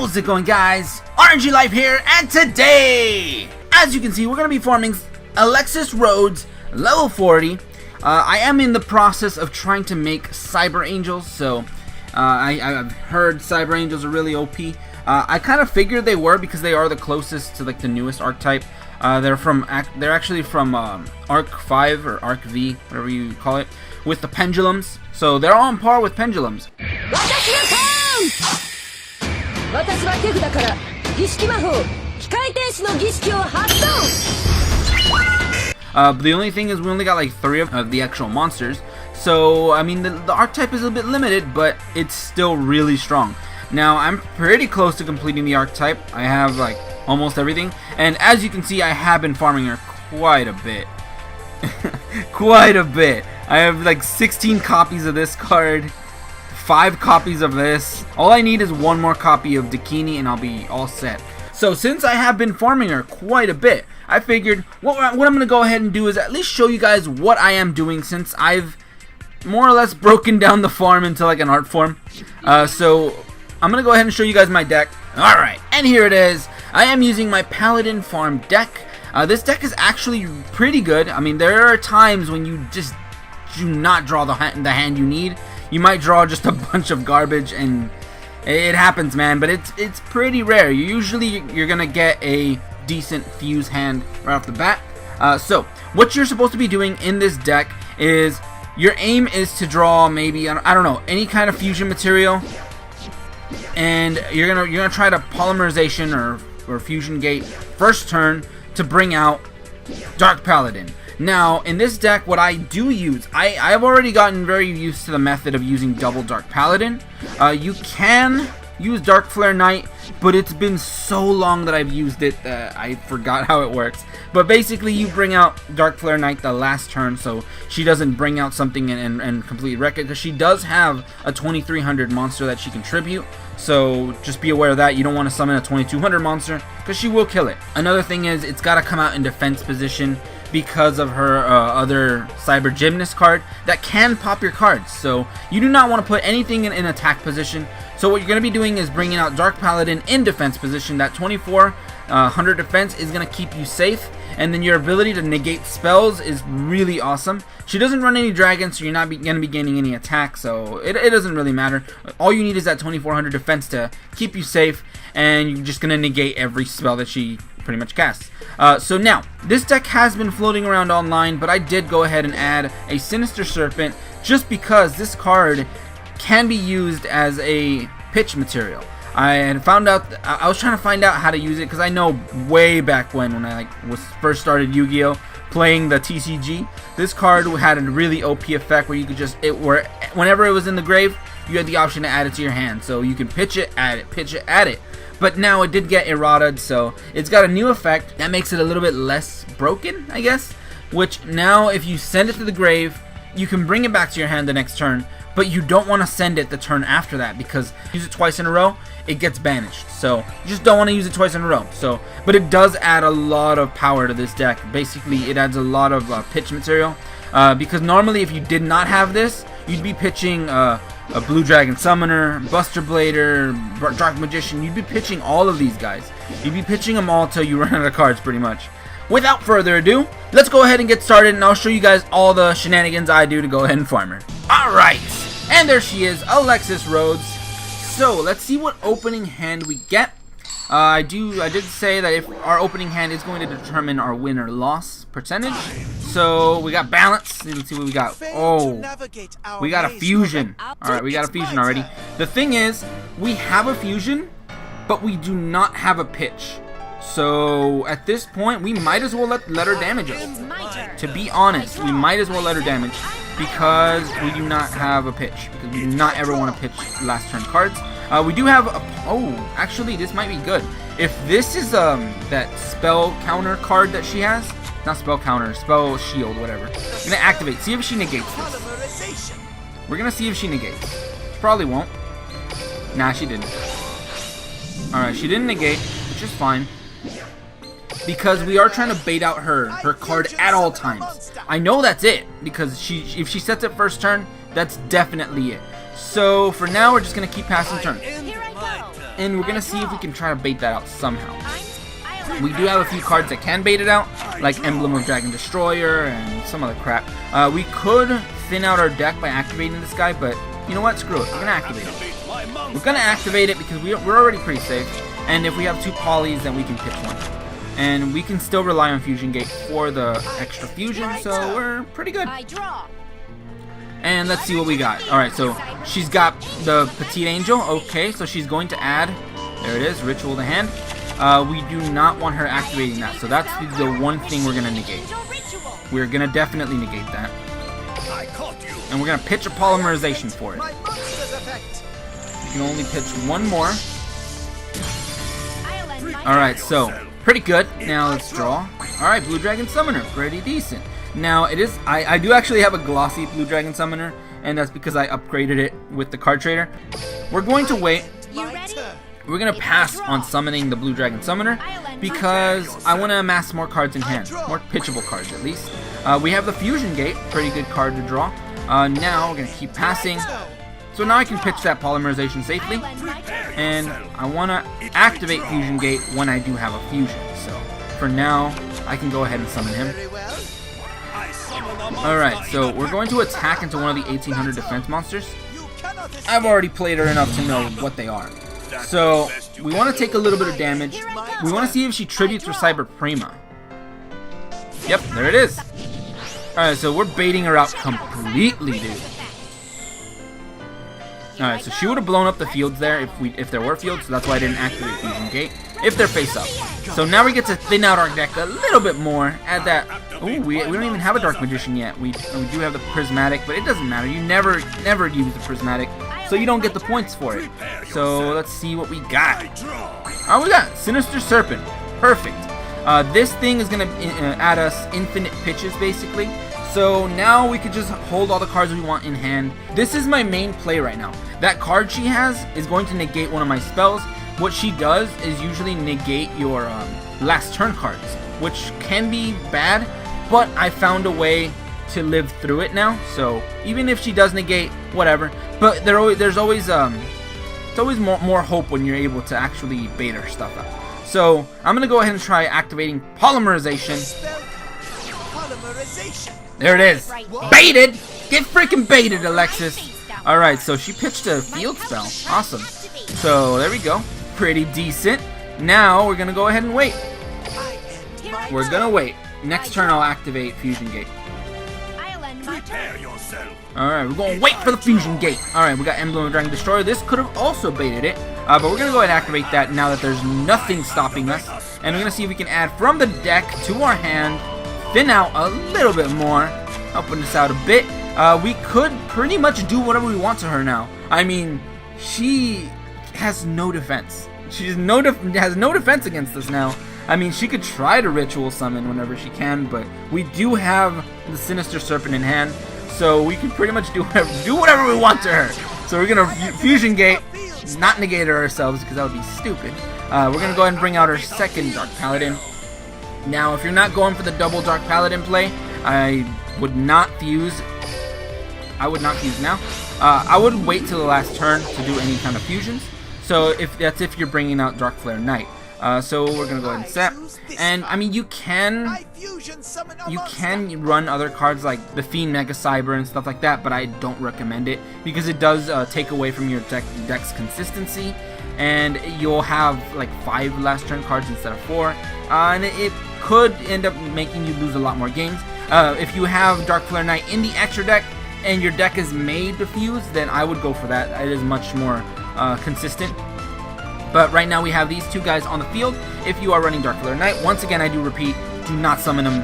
How's it going, guys? aRenG Live here, and today, as you can see, we're going to be farming Alexis Rhodes Lvl40. I am in the process of trying to make Cyber Angels, so I've heard Cyber Angels are really OP. I kind of figured they were because they are the closest to like the newest archetype. They're actually from Arc 5 or Arc V, whatever you call it, with the pendulums. So they're on par with pendulums. But the only thing is we only got like 3 of the actual monsters. So I mean the archetype is a bit limited, but it's still really strong. Now I'm pretty close to completing the archetype. I have like almost everything, and as you can see, I have been farming her quite a bit. Quite a bit. I have like 16 copies of this card, 5 copies of this. All I need is 1 more copy of Dakini and I'll be all set. So since I have been farming her quite a bit, I figured what I'm going to go ahead and do is at least show you guys what I am doing, since I've more or less broken down the farm into like an art form. So I'm going to go ahead and show you guys my deck. Alright, and here it is. I am using my Paladin farm deck. This deck is actually pretty good. I mean, there are times when you just do not draw the hand you need. You might draw just a bunch of garbage, and it happens, man, but it's pretty rare. You're gonna get a decent fuse hand right off the bat. So what you're supposed to be doing in this deck is your aim is to draw maybe, I don't know, any kind of fusion material, and you're gonna try to polymerization or fusion gate first turn to bring out Dark Paladin. Now, in this deck, what I do use, I've already gotten very used to the method of using double Dark Paladin. You can use Dark Flare Knight, but it's been so long that I've used it that I forgot how it works. But basically, you bring out Dark Flare Knight the last turn, so she doesn't bring out something and completely wreck it, because she does have a 2300 monster that she can tribute. So just be aware of that. You don't want to summon a 2200 monster, because she will kill it. Another thing is, it's got to come out in defense position because of her other Cyber Gymnast card that can pop your cards. So you do not want to put anything in attack position. So what you're going to be doing is bringing out Dark Paladin in defense position. That 2400 defense is going to keep you safe, and then your ability to negate spells is really awesome. She doesn't run any dragons, so you're not going to be gaining any attack, so it doesn't really matter. All you need is that 2400 defense to keep you safe, and you're just going to negate every spell that she pretty much casts. So now, this deck has been floating around online, but I did go ahead and add a Sinister Serpent just because this card can be used as a pitch material. I had found out, I was trying to find out how to use it, because I know way back when I first started Yu-Gi-Oh! Playing the TCG, this card had a really OP effect where you could just, whenever it was in the grave, you had the option to add it to your hand. So you can pitch it, add it, pitch it, add it. But now it did get errataed, so it's got a new effect that makes it a little bit less broken, I guess. Which now, if you send it to the grave, you can bring it back to your hand the next turn, but you don't want to send it the turn after that, because use it twice in a row, it gets banished. So you just don't want to use it twice in a row. So, but it does add a lot of power to this deck. Basically, it adds a lot of pitch material, because normally if you did not have this, you'd be pitching a Blue Dragon Summoner, Buster Blader, Dark Magician. You'd be pitching all of these guys. You'd be pitching them all till you run out of cards, pretty much. Without further ado, let's go ahead and get started, and I'll show you guys all the shenanigans I do to go ahead and farm her. Alright, and there she is, Alexis Rhodes. So, let's see what opening hand we get. I did say that if our opening hand is going to determine our win or loss percentage. So, we got balance. Let's see what we got. Oh, we got a fusion. Alright, we got a fusion already. The thing is, we have a fusion, but we do not have a pitch. So, at this point, we might as well let her damage us. To be honest, we might as well let her damage, because we do not have a pitch. Because we do not ever want to pitch last turn cards. We do have a... Oh, actually, this might be good. If this is that spell counter card that she has... Not spell counter, spell shield, whatever. I'm going to activate. See if she negates this. We're going to see if she negates. She probably won't. Nah, she didn't. Alright, she didn't negate, which is fine, because we are trying to bait out her card at all times. I know that's it, because if she sets it first turn, that's definitely it. So for now, we're just gonna keep passing turn. and we're gonna see if we can try to bait that out somehow. We do have a few cards that can bait it out, like Emblem of Dragon Destroyer and some other crap. We could thin out our deck by activating this guy, but you know what? Screw it. We're gonna activate it. We're gonna activate it because we're already pretty safe, and if we have 2 polys, then we can pitch 1. And we can still rely on Fusion Gate for the extra fusion, so we're pretty good. And let's see what we got. Alright, so she's got the Petite Angel. Okay, so she's going to add, there it is, Ritual to hand. We do not want her activating that, so that's the one thing we're going to negate. We're going to definitely negate that. And we're going to pitch a Polymerization for it. You can only pitch 1 more. Alright, so pretty good. Now let's draw. Alright, Blue Dragon Summoner, pretty decent. Now it is, I do actually have a glossy Blue Dragon Summoner, and that's because I upgraded it with the card trader. We're going to wait. We're going to pass on summoning the Blue Dragon Summoner because I want to amass more cards in hand, more pitchable cards at least. We have the Fusion Gate, pretty good card to draw. Now we're going to keep passing. So now I can pitch that Polymerization safely, and I want to activate Fusion Gate when I do have a fusion. So for now, I can go ahead and summon him. Alright, so we're going to attack into one of the 1800 defense monsters. I've already played her enough to know what they are. So we want to take a little bit of damage. We want to see if she tributes for Cyber Prima. Yep, there it is. Alright, so we're baiting her out completely, dude. Alright, so she would have blown up the fields there if there were fields, so that's why I didn't activate Fusion Gate. If they're face up. So now we get to thin out our deck a little bit more. Add that. Ooh, we don't even have a Dark Magician yet. We do have the Prismatic, but it doesn't matter. You never use the Prismatic, so you don't get the points for it. So let's see what we got. Oh, we got Sinister Serpent. Perfect. This thing is gonna add us infinite pitches basically. So now we could just hold all the cards we want in hand. This is my main play right now. That card she has is going to negate one of my spells. What she does is usually negate your last turn cards, which can be bad, but I found a way to live through it now. So even if she does negate, whatever. But there's always more hope when you're able to actually bait her stuff out. So I'm gonna go ahead and try activating Polymerization. There it is. Baited! Get freaking baited, Alexis! Alright, so she pitched a field spell. Awesome. So there we go. Pretty decent. Now we're gonna go ahead and wait. We're gonna wait. Next turn I'll activate Fusion Gate. Alright, we're gonna wait for the Fusion Gate. Alright, we got Emblem of Dragon Destroyer. This could have also baited it. But we're gonna go ahead and activate that now that there's nothing stopping us. And we're gonna see if we can add from the deck to our hand. Thin out a little bit more, helping us out a bit. We could pretty much do whatever we want to her now. I mean, she has no defense. She has no defense against us now. I mean, she could try to ritual summon whenever she can, but we do have the Sinister Serpent in hand, so we can pretty much do whatever we want to her. So we're gonna Fusion Gate, not negate her ourselves because that would be stupid. We're gonna go ahead and bring out our second Dark Paladin. Now, if you're not going for the double Dark Paladin play, I would not fuse. I would not fuse now. I would wait till the last turn to do any kind of fusions. So if you're bringing out Dark Flare Knight. So we're gonna go ahead and set. And I mean, you can run other cards like the Fiend Mega Cyber and stuff like that, but I don't recommend it because it does take away from your deck's consistency, and you'll have like 5 last turn cards instead of 4, and it could end up making you lose a lot more games. If you have Dark Flare Knight in the extra deck and your deck is made to fuse, then I would go for that. It is much more consistent. But right now we have these 2 guys on the field. If you are running Dark Flare Knight, once again I do repeat, do not summon them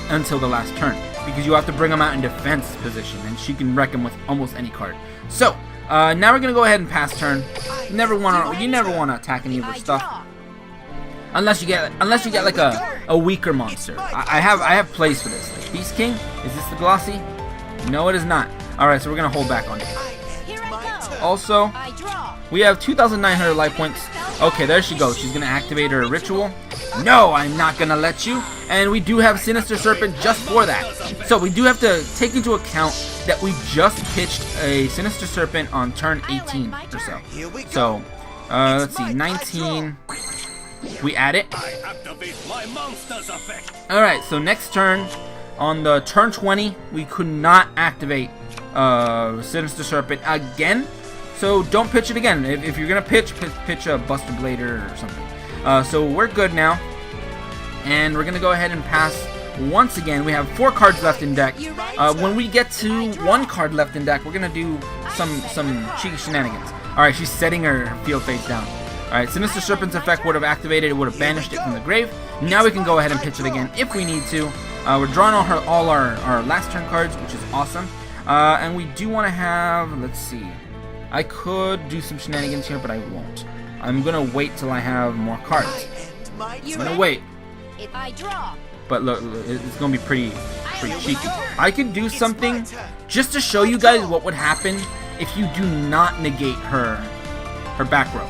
until the last turn, because you have to bring them out in defense position, and she can wreck them with almost any card. So now we're gonna go ahead and pass turn. You never want to attack any of her stuff. Unless you get like a weaker monster. I have plays for this. Like Beast King. Is this the glossy? No, it is not. Alright, so we're gonna hold back on it. Also, we have 2,900 life points. Okay, there she goes. She's gonna activate her ritual. No, I'm not gonna let you. And we do have Sinister Serpent just for that. So we do have to take into account that we just pitched a Sinister Serpent on turn 18 or so. So Let's see, 19. We add it. Alright, so next turn, on the turn 20, we could not activate Sinister Serpent again. So don't pitch it again. If you're going to pitch a Buster Blader or something. So we're good now. And we're going to go ahead and pass once again. We have 4 cards left in deck. When we get to 1 card left in deck, we're going to do some cheeky shenanigans. Alright, she's setting her field face down. Alright, Sinister Serpent's effect would have activated. It would have banished it from the grave. Now we can go ahead and pitch it again if we need to. We're drawing all our last turn cards, which is awesome. And we do want to have, let's see. I could do some shenanigans here, but I won't. I'm going to wait till I have more cards. I'm going to wait. If I draw. But look, it's going to be pretty cheeky. I could do something just to show you guys what would happen if you do not negate her back row.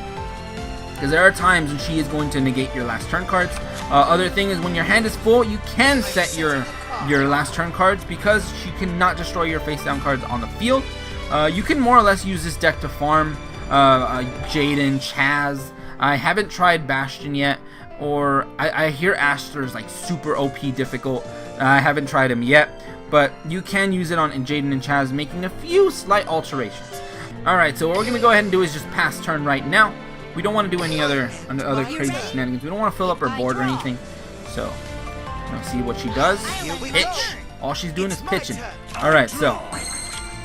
Because there are times when she is going to negate your last turn cards. Other thing is when your hand is full, you can set your last turn cards because she cannot destroy your face down cards on the field. You can more or less use this deck to farm Jaden, Chaz. I haven't tried Bastion yet, or I hear Aster's like super OP difficult. I haven't tried him yet, but you can use it on Jaden and Chaz, making a few slight alterations. Alright, so what we're going to go ahead and do is just pass turn right now. We don't want to do any other crazy shenanigans. We don't want to fill up her board or anything. So, let's see what she does. Pitch. All she's doing is pitching. Alright, so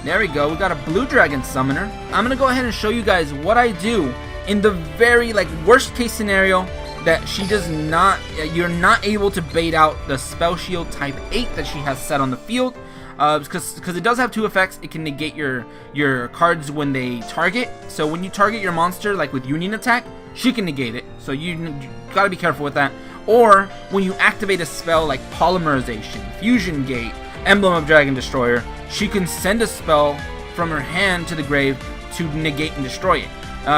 there we go. We got a Blue Dragon Summoner. I'm going to go ahead and show you guys what I do in the very worst case scenario that she does not, you're not able to bait out the Spell Shield type 8 that she has set on the field. Because it does have 2 effects. It can negate your cards when they target. So when you target your monster, like with Union Attack, she can negate it. So you gotta be careful with that. Or when you activate a spell like Polymerization, Fusion Gate, Emblem of Dragon Destroyer, she can send a spell from her hand to the grave to negate and destroy it.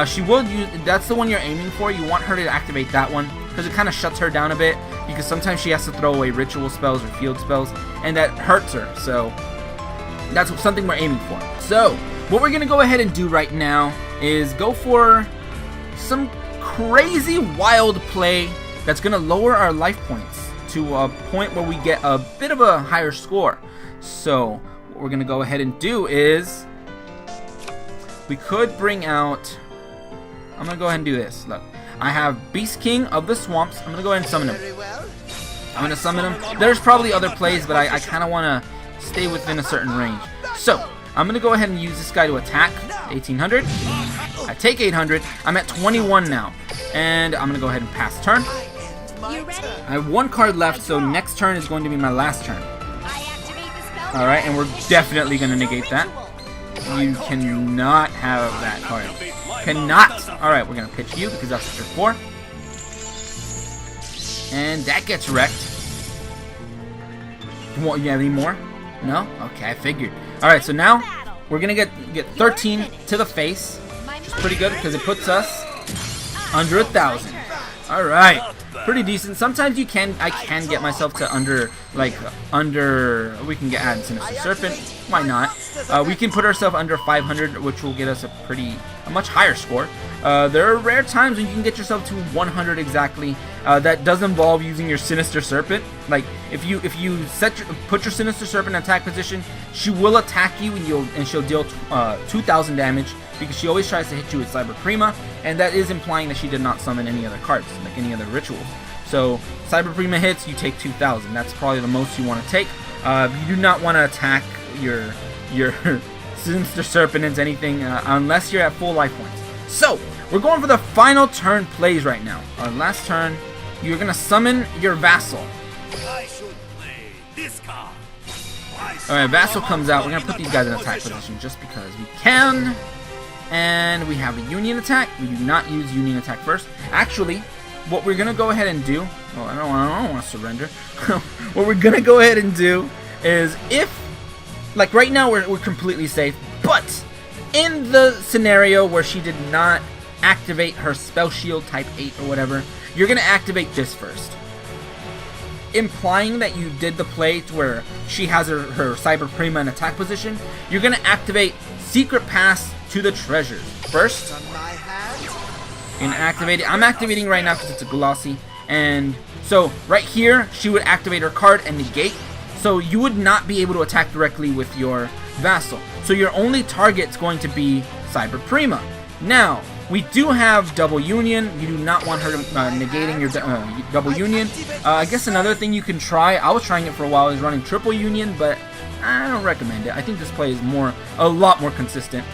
She will use, that's the one you're aiming for. You want her to activate that one because it kind of shuts her down a bit, because sometimes she has to throw away ritual spells or field spells, and that hurts her. So that's something we're aiming for. So what we're gonna go ahead and do right now is go for some crazy wild play that's gonna lower our life points to a point where we get a bit of a higher score. So what we're gonna go ahead and do is we could bring out, I'm gonna go ahead and do this. Look, I have Beast King of the Swamps. I'm gonna go ahead and summon him. I'm gonna summon him. There's probably other plays, but I kind of want to stay within a certain range. So I'm gonna go ahead and use this guy to attack. 1800. I take 800. I'm at 21 now, and I'm gonna go ahead and pass turn. I have 1 card left, so next turn is going to be my last turn. All right, and we're definitely gonna negate that. You cannot have that card. Cannot. Alright, we're going to pitch you because that's your 4. And that gets wrecked. You have any more? No? Okay, I figured. Alright, so now we're going to get 13 to the face, which is pretty good because it puts us under 1,000. Alright. Pretty decent. Sometimes I can get myself to under, we can get add Sinister Serpent. Why not? We can put ourselves under 500, which will get us a much higher score. There are rare times when you can get yourself to 100 exactly. That does involve using your Sinister Serpent. Like if you put your Sinister Serpent in attack position, she will attack you and she'll deal 2,000 damage, because she always tries to hit you with Cyber Prima, and that is implying that she did not summon any other cards, like any other rituals. So Cyber Prima hits, you take 2,000. That's probably the most you want to take. You do not want to attack your Sinister Serpent into anything unless you're at full life points. So we're going for the final turn plays right now. Our last turn, you're gonna summon your Vassal. I should play this card. Alright, Vassal comes out. We're gonna put these guys in attack position just because we can. And we have a Union Attack. We do not use Union Attack first. Actually, what we're gonna go ahead and do, well, I don't want to surrender. What we're gonna go ahead and do is, if, like right now we're completely safe, but in the scenario where she did not activate her Spell Shield type 8 or whatever, you're gonna activate this first, implying that you did the play to where she has her Cyber Prima in attack position. You're gonna activate Secret Pass to the treasures first, You can activate it. I'm activating right now because it's a glossy. And so right here, she would activate her card and negate. So you would not be able to attack directly with your Vassal. So your only target's going to be Cyber Prima. Now, we do have double union. You do not want her negating your double union. I guess another thing you can try, I was trying it for a while, is running triple union, but I don't recommend it. I think this play is a lot more consistent,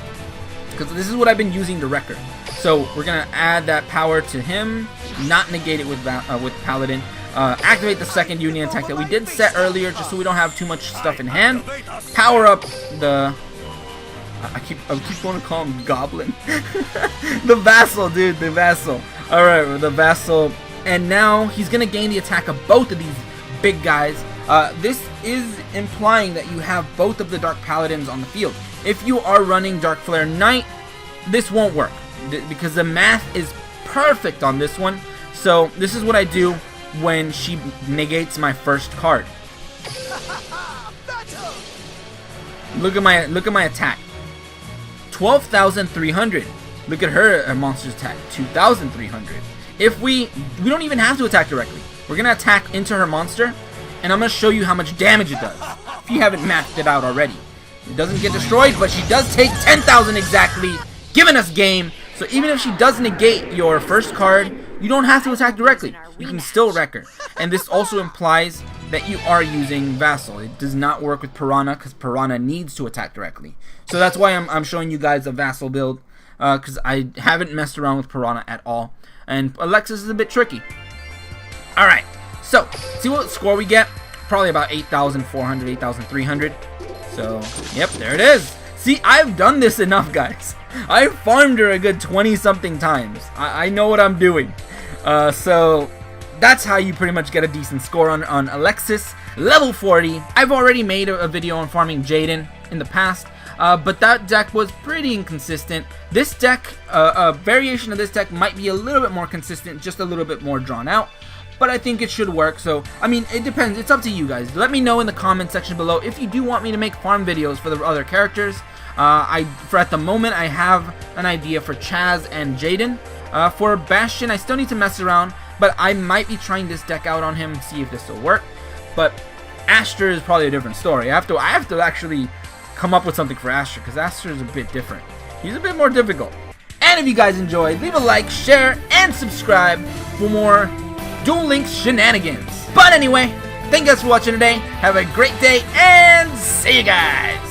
because this is what I've been using to wreck her. So we're gonna add that power to him, not negate it with Paladin. Activate the second union attack that we did set earlier, just so we don't have too much stuff in hand. Power up the... I keep wanting to call him Goblin. The Vassal, dude, the Vassal. Alright, the Vassal. And now he's going to gain the attack of both of these big guys. This is implying that you have both of the Dark Paladins on the field. If you are running Dark Flare Knight, this won't work, because the math is perfect on this one. So this is what I do when she negates my first card. Look at my attack. 12,300. Look at her monster's attack, 2,300. If we don't even have to attack directly. We're gonna attack into her monster, and I'm gonna show you how much damage it does. If you haven't mapped it out already, it doesn't get destroyed, but she does take 10,000 exactly, giving us game. So even if she does negate your first card, you don't have to attack directly. You can still wreck her. And this also implies that you are using Vassal. It does not work with Piranha, because Piranha needs to attack directly. So that's why I'm showing you guys a Vassal build, because I haven't messed around with Piranha at all. And Alexis is a bit tricky. Alright, so see what score we get? Probably about 8,400, 8,300. So, yep, there it is. See, I've done this enough, guys. I've farmed her a good 20-something times. I know what I'm doing. So that's how you pretty much get a decent score on Alexis level 40. I've already made a video on farming Jaden in the past, but that deck was pretty inconsistent. This deck, a variation of this deck might be a little bit more consistent, just a little bit more drawn out, but I think it should work. So, I mean, it depends. It's up to you guys. Let me know in the comment section below if you do want me to make farm videos for the other characters. For at the moment, I have an idea for Chaz and Jaden. For Bastion, I still need to mess around, but I might be trying this deck out on him and see if this will work. But Aster is probably a different story. I have to actually come up with something for Aster, because Aster is a bit different. He's a bit more difficult. And if you guys enjoyed, leave a like, share, and subscribe for more Duel Links shenanigans. But anyway, thank you guys for watching today. Have a great day, and see you guys!